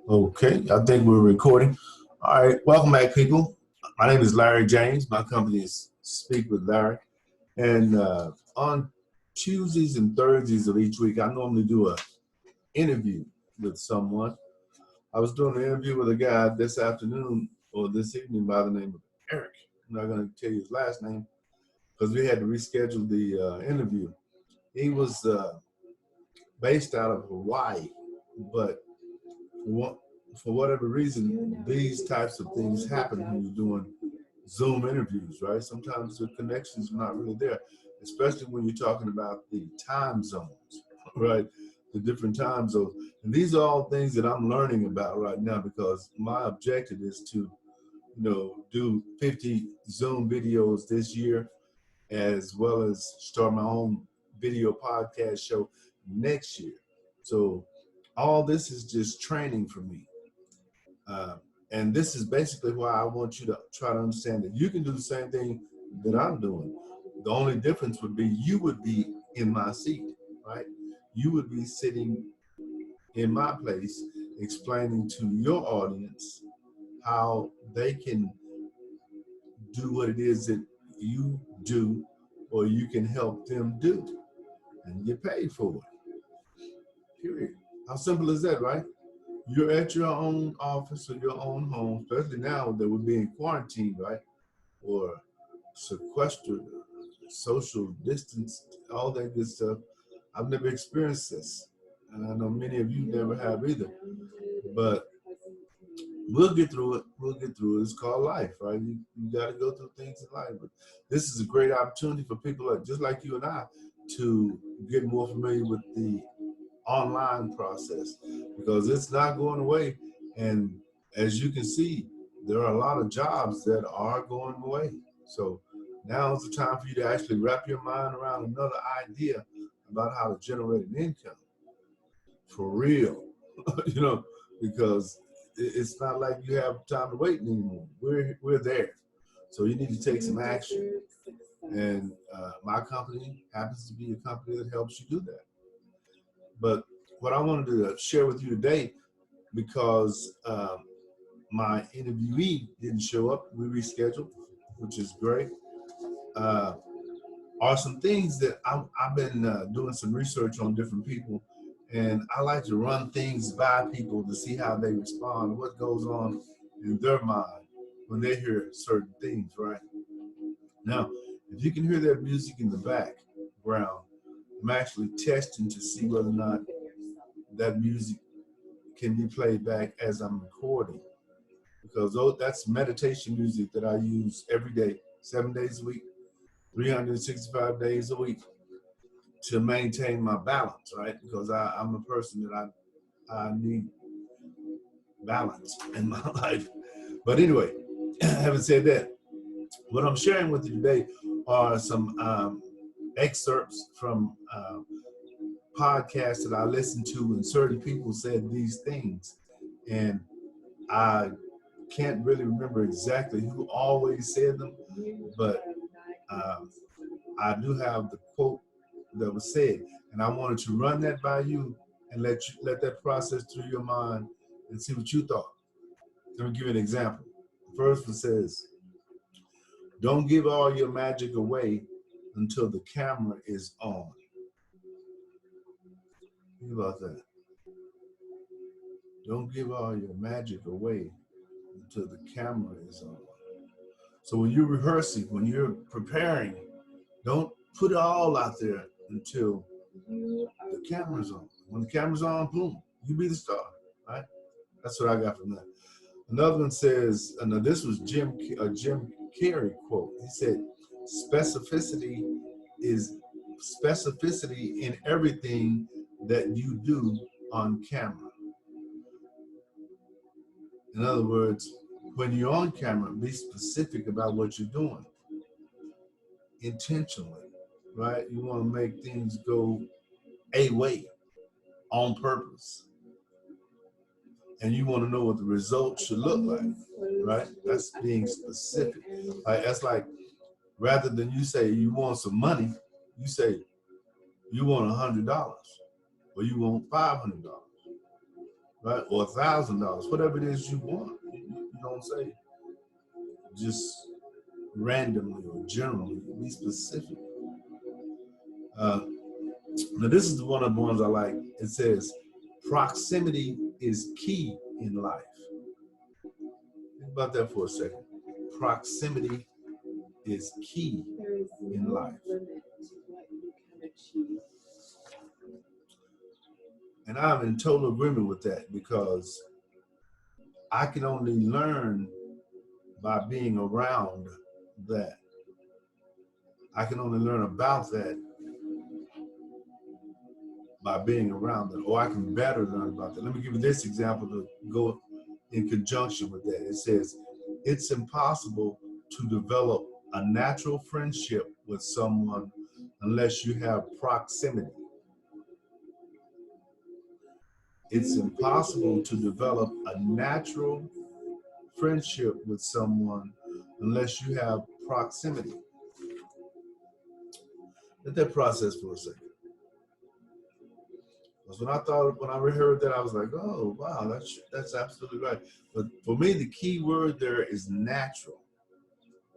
Okay, I think we're recording. All right, welcome back, people. My name is Larry James. My company is Speak with Larry. And on Tuesdays and Thursdays of each week, I normally do an interview with someone. I was doing an interview with a guy this afternoon or this evening by the name of Eric. I'm not going to tell you his last name because we had to reschedule the interview. He was based out of Hawaii, but for whatever reason, these types of things happen when you're doing Zoom interviews, right? Sometimes the connections are not really there, especially when you're talking about the time zones, right? The different time zones. And these are all things that I'm learning about right now because my objective is to, do 50 Zoom videos this year, as well as start my own video podcast show next year. So all this is just training for me. And this is basically why I want you to try to understand that you can do the same thing that I'm doing. The only difference would be you would be in my seat, right? You would be sitting in my place explaining to your audience how they can do what it is that you do or you can help them do and get paid for it. Period. How simple is that, right? You're at your own office or your own home, especially now that we're being quarantined, right? Or sequestered, social distance, all that good stuff. I've never experienced this. And I know many of you never have either. But we'll get through it. We'll get through it. It's called life, right? You got to go through things in life. But this is a great opportunity for people just like you and I to get more familiar with the online process because it's not going away. And as you can see, there are a lot of jobs that are going away. So now is the time for you to actually wrap your mind around another idea about how to generate an income for real, because it's not like you have time to wait anymore. We're there. So you need to take some action. And my company happens to be a company that helps you do that. But what I wanted to share with you today, because my interviewee didn't show up, we rescheduled, which is great, are some things that I've been doing some research on different people, and I like to run things by people to see how they respond, what goes on in their mind when they hear certain things, right? Now, if you can hear that music in the background, I'm actually testing to see whether or not that music can be played back as I'm recording, because that's meditation music that I use every day, 7 days a week, 365 days a week, to maintain my balance, right? Because I'm a person that I need balance in my life. But anyway, having said that, what I'm sharing with you today are some excerpts from podcasts that I listened to, and certain people said these things. And I can't really remember exactly who always said them, but I do have the quote that was said, and I wanted to run that by you and let that process through your mind and see what you thought. Let me give you an example. The first one says, "Don't give all your magic away until the camera is on." Think about that. Don't give all your magic away until the camera is on. So when you're rehearsing, when you're preparing, don't put it all out there until the camera's on. When the camera's on, boom, you be the star, right? That's what I got from that. Another one says, now this was Jim Carrey quote. He said, "Specificity is specificity in everything that you do on camera." In other words, when you're on camera, be specific about what you're doing intentionally, right? You want to make things go a way on purpose. And you want to know what the results should look like, right? That's being specific. That's like, rather than you say you want some money, you say you want $100 or you want $500. right? Or $1,000, whatever it is you want. You don't say just randomly or generally, be specific. Uh, Now this is one of the ones I like. It says, proximity is key in life. Think about that for a second. Proximity is key in life. And I'm in total agreement with that, because I can only learn by being around that. I can only learn about that by being around it, or I can better learn about that. Let me give you this example to go in conjunction with that. It says, it's impossible to develop a natural friendship with someone unless you have proximity. It's impossible to develop a natural friendship with someone unless you have proximity. Let that process for a second. Because when I heard that, I was like, oh, wow, that's absolutely right. But for me, the key word there is natural,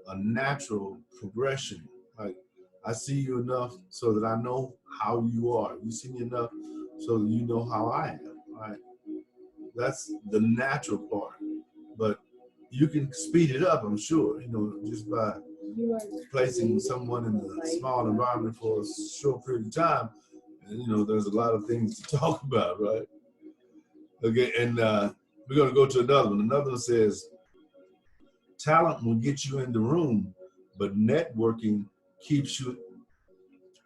a natural progression. Like, I see you enough so that I know how you are. You see me enough so that you know how I am, right? That's the natural part. But you can speed it up, I'm sure, just by placing someone in a small environment for a short period of time. And, there's a lot of things to talk about, right? Okay, and we're going to go to another one. Another one says, talent will get you in the room, but networking keeps you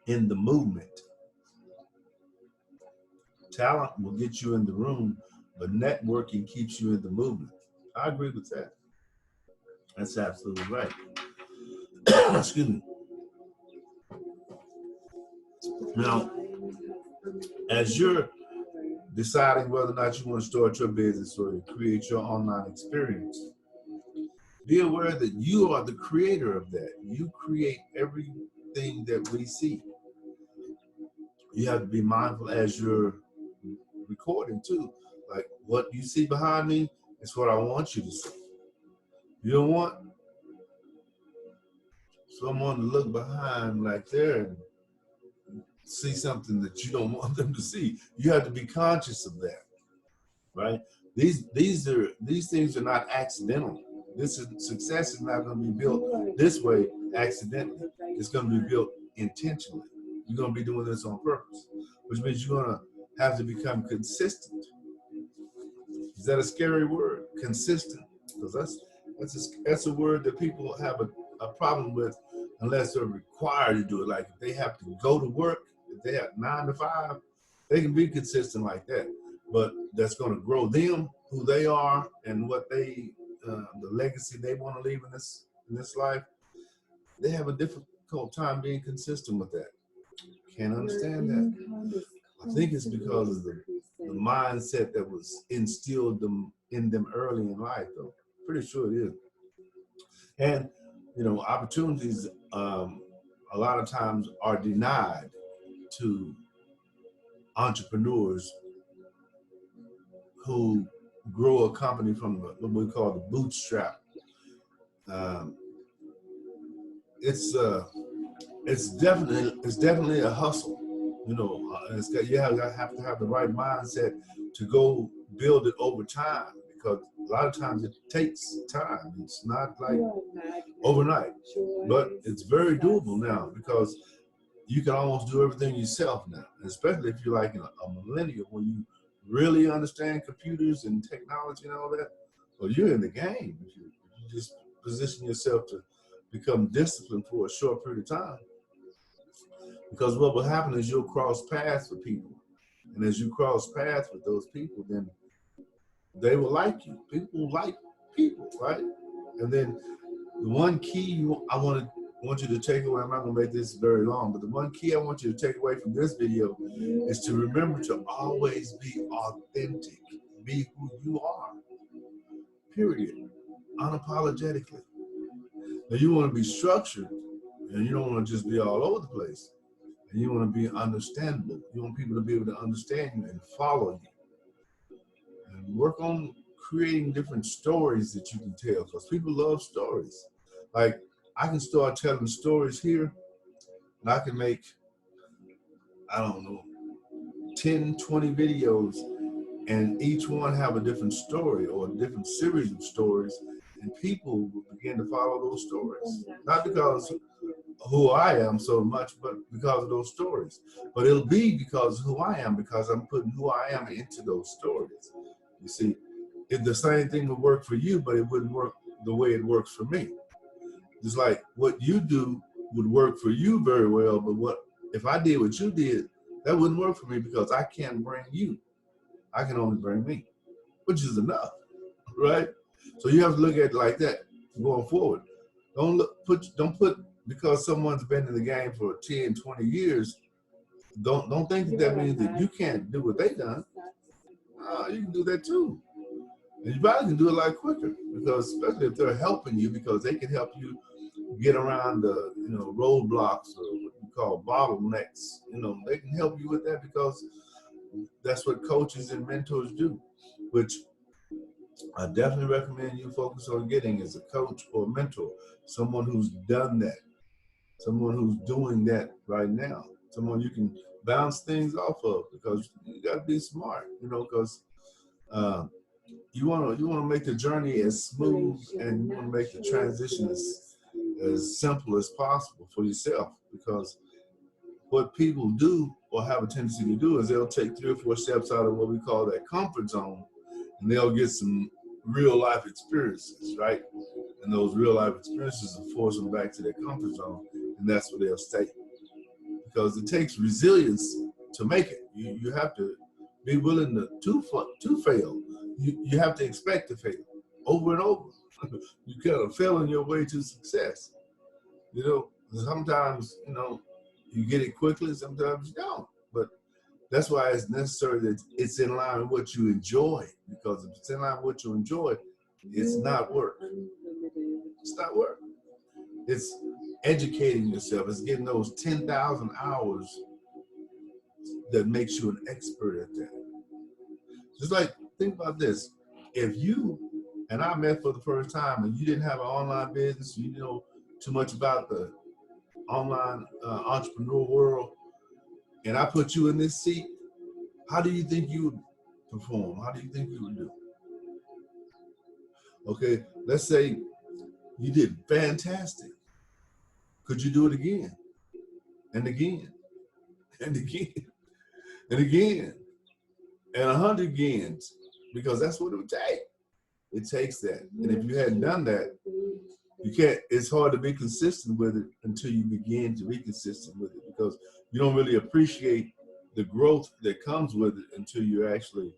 in the movement. Talent will get you in the room, but networking keeps you in the movement. I agree with that. That's absolutely right. Excuse me. Now, as you're deciding whether or not you want to start your business or create your online experience, be aware that you are the creator of that. You create everything that we see. You have to be mindful as you're recording too. Like, what you see behind me is what I want you to see. You don't want someone to look behind like there and see something that you don't want them to see. You have to be conscious of that, right? These things are not accidental. Success is not going to be built this way accidentally. It's going to be built intentionally. You're going to be doing this on purpose, which means you're going to have to become consistent. Is that a scary word? Consistent, because that's a word that people have a problem with unless they're required to do it. Like, if they have to go to work, if they have 9 to 5, they can be consistent like that. But that's going to grow them, who they are, and what the legacy they want to leave in this life. They have a difficult time being consistent with that. Can't understand that. I think it's because of the mindset that was instilled in them early in life, though. Pretty sure it is. And, opportunities a lot of times are denied to entrepreneurs who grow a company from what we call the bootstrap. It's definitely a hustle. You have to have the right mindset to go build it over time, because a lot of times it takes time. It's not like overnight, but it's very doable now, because you can almost do everything yourself now, especially if you're like a millennial, when you really understand computers and technology and all that. Well, you're in the game. If you just position yourself to become disciplined for a short period of time. Because what will happen is you'll cross paths with people. And as you cross paths with those people, then they will like you. People like people, right? And then the one key I want you to take away, I'm not going to make this very long, but the one key I want you to take away from this video is to remember to always be authentic. Be who you are, period, unapologetically. Now, you want to be structured, and you don't want to just be all over the place. And you want to be understandable. You want people to be able to understand you and follow you. work on creating different stories that you can tell, because people love stories. Like, I can start telling stories here, and I can make, I don't know, 10, 20 videos, and each one have a different story or a different series of stories, and people will begin to follow those stories. Not because who I am so much, but because of those stories. But it'll be because of who I am, because I'm putting who I am into those stories. You see, if the same thing would work for you, but it wouldn't work the way it works for me. It's like what you do would work for you very well, but what if I did what you did, that wouldn't work for me, because I can't bring you. I can only bring me, which is enough, right? So you have to look at it like that going forward. Don't put because someone's been in the game for 10, 20 years, don't think that means that you can't do what they done. You can do that too. And you probably can do it a lot quicker, because especially if they're helping you, because they can help you get around the roadblocks, or what you call bottlenecks. They can help you with that, because that's what coaches and mentors do, which I definitely recommend you focus on getting as a coach or mentor, someone who's done that, someone who's doing that right now, someone you can bounce things off of, because you got to be smart, because you want to make the journey as smooth, and you want to make the transition as simple as possible for yourself, because what people do or have a tendency to do is they'll take 3 or 4 steps out of what we call that comfort zone, and they'll get some real life experiences, right? And those real life experiences will force them back to their comfort zone, and that's where they'll stay. Because it takes resilience to make it. You have to be willing to fail. You have to expect to fail over and over. You kind of fail on your way to success. Sometimes, you get it quickly, sometimes you don't. But that's why it's necessary that it's in line with what you enjoy. Because if it's in line with what you enjoy, it's not work. It's not work. It's educating yourself. It's getting those 10,000 hours that makes you an expert at that. Just like, think about this. If you and I met for the first time, and you didn't have an online business, you didn't know too much about the online entrepreneur world, and I put you in this seat, how do you think you would perform? How do you think you would do? Okay, let's say you did fantastic. Could you do it again? And again? And again? And again? And 100 agains? Because that's what it would take. It takes that. And if you hadn't done that, you can't, it's hard to be consistent with it until you begin to be consistent with it, because you don't really appreciate the growth that comes with it until you're actually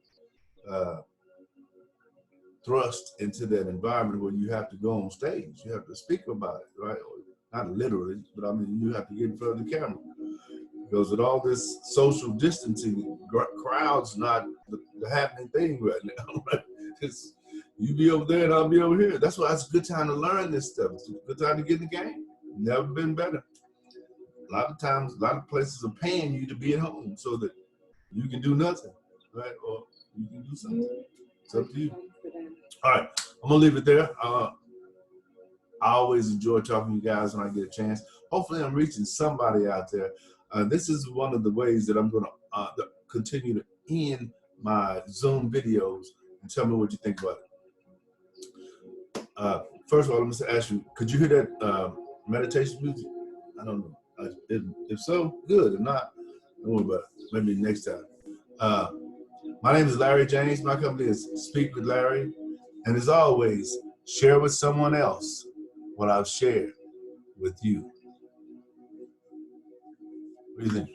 thrust into that environment where you have to go on stage. You have to speak about it, right? Not literally, but I mean, you have to get in front of the camera. Because with all this social distancing, crowds not the happening thing right now. Right? You be over there and I'll be over here. That's why it's a good time to learn this stuff. It's a good time to get in the game. Never been better. A lot of times, a lot of places are paying you to be at home so that you can do nothing, right? Or you can do something. It's up to you. All right, I'm gonna leave it there. I always enjoy talking to you guys when I get a chance. Hopefully I'm reaching somebody out there. This is one of the ways that I'm gonna continue to end my Zoom videos, and tell me what you think about it. First of all, let me just ask you, could you hear that meditation music? I don't know. If so, good. If not, don't worry about it. Maybe next time. My name is Larry James. My company is Speak with Larry. And as always, share with someone else what I've shared with you. What do you think?